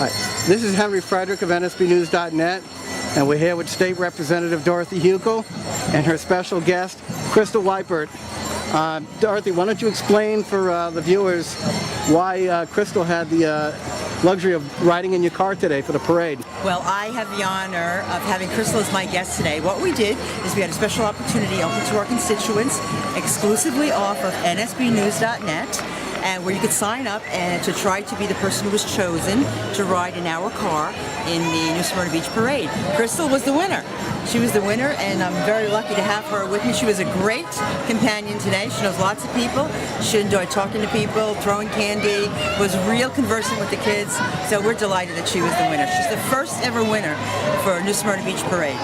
Hi, this is Henry Frederick of NSBnews.net, and we're here with State Representative Dorothy Hukill and her special guest, Crystal Weipert. Dorothy, why don't you explain for the viewers why Crystal had the luxury of riding in your car today for the parade? Well, I have the honor of having Crystal as my guest today. What we did is we had a special opportunity open to our constituents exclusively off of NSBnews.net, and where you could sign up and to try to be the person who was chosen to ride in our car in the New Smyrna Beach Parade. Crystal was the winner. She was the winner, and I'm very lucky to have her with me. She was a great companion today. She knows lots of people. She enjoyed talking to people, throwing candy, was real conversant with the kids. So we're delighted that she was the winner. She's the first ever winner for New Smyrna Beach Parade.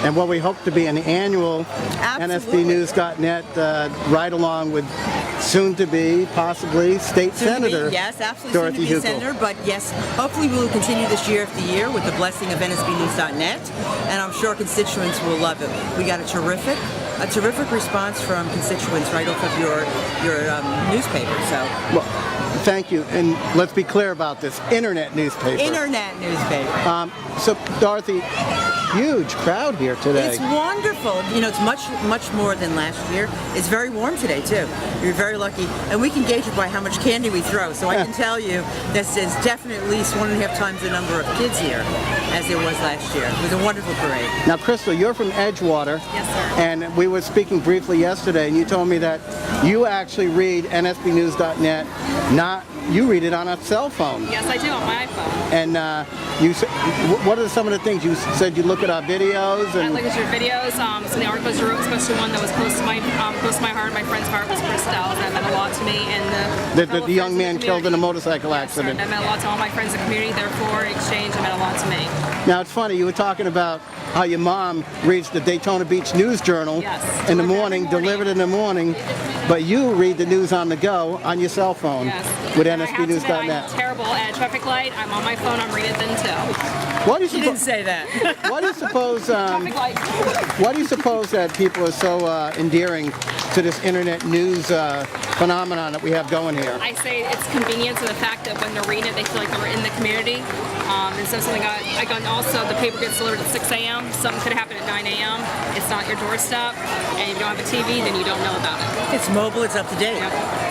And what we hope to be an annual NSBnews.net ride-along with soon-to-be, possibly, State Senator yes, absolutely, Dorothy soon-to-be Hukill. Senator, but yes, hopefully we will continue this year after year with the blessing of NSBnews.net, and I'm sure constituents will love it. We got a terrific response from constituents right off of your newspaper. So. Well, thank you, and let's be clear about this, internet newspaper. Internet newspaper. So, Dorothy, huge crowd here today. It's wonderful. You know, it's much more than last year. It's very warm today, too. You're very lucky. And we can gauge it by how much candy we throw. So I can tell you this is definitely at least 1.5 times the number of kids here as there was last year. It was a wonderful parade. Now, Crystal, you're from Edgewater. Yes, sir. And we were speaking briefly yesterday, and you told me that you actually read NSBnews.net, you read it on a cell phone. Yes, I do, on my iPhone. And what are some of the things you said? You look at our videos? I And look at your videos, some of the articles you wrote, especially one that was close to my heart. My friend's heart was Christelle. That meant a lot to me. And the young man killed in a motorcycle accident. That meant a lot to all my friends in the community. Therefore, exchange meant a lot to me. Now, it's funny, you were talking about how your mom reads the Daytona Beach News Journal in the morning, delivered in the morning, but you read the news on the go on your cell phone with NSBnews.net. I'm terrible at a traffic light. I'm on my phone. I'm reading it then too. Why do you didn't say that? Why do you suppose? Traffic light. Why do you suppose that people are so endearing to this internet news phenomenon that we have going here? I say it's convenience and the fact that when they're reading it, they feel like they're in the community. And so something I got also the paper gets delivered at 6 a.m. Something could happen at 9 a.m. It's not your doorstep, and if you don't have a TV, then you don't know about it. It's mobile. It's up to date.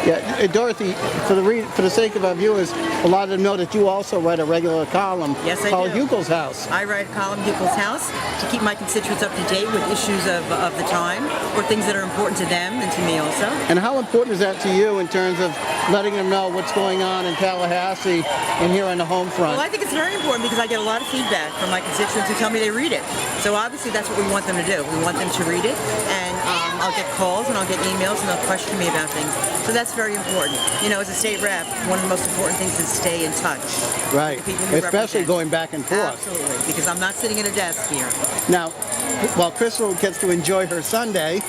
Yeah, Dorothy, for the sake of our viewers, a lot of them know that you also write a regular column called Hukill's House. I write a column, Hukill's House, to keep my constituents up to date with issues of the time or things that are important to them and to me also. And how important is that to you in terms of letting them know what's going on in Tallahassee and here on the home front? Well, I think it's very important because I get a lot of feedback from my constituents who tell me they read it. So obviously that's what we want them to do. We want them to read it, and I'll get calls and I'll get emails and they'll question me about things. So that's very important. You know, as a state rep, one of the most important things is stay in touch. Right, with the people who especially represent. going back and forth. Absolutely, because I'm not sitting at a desk here. Now, while Crystal gets to enjoy her Sunday,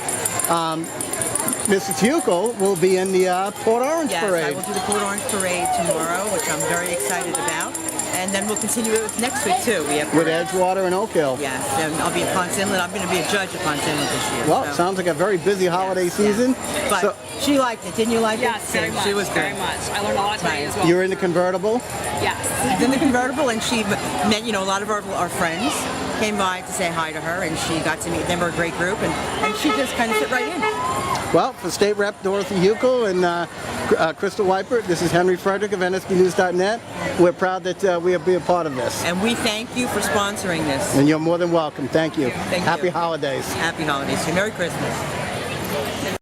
Mrs. Hukill will be in the Port Orange Parade. Yes, I will do the Port Orange Parade tomorrow, which I'm very excited about. And then we'll continue it with next week, too. We have with Edgewater and Oak Hill. Yes, and I'll be at Ponce Inlet. I'm going to be a judge at Ponce Inlet this year. Well, so. Sounds like a very busy holiday season. But so, she liked it. Didn't you like it? Yes, very much. She was good. Very much. I learned a lot today as well. you're in the convertible? Yes. She's in the convertible, and she met, a lot of our friends came by to say hi to her, and she got to meet them. We're a great group, and she just kind of fit right in. Well, for State Rep Dorothy Hukill and Crystal Weipert, this is Henry Frederick of NSBnews.net. We're proud that we'll be a part of this. And we thank you for sponsoring this. And you're more than welcome. Thank you. Thank you. Happy holidays. Happy holidays. Merry Christmas.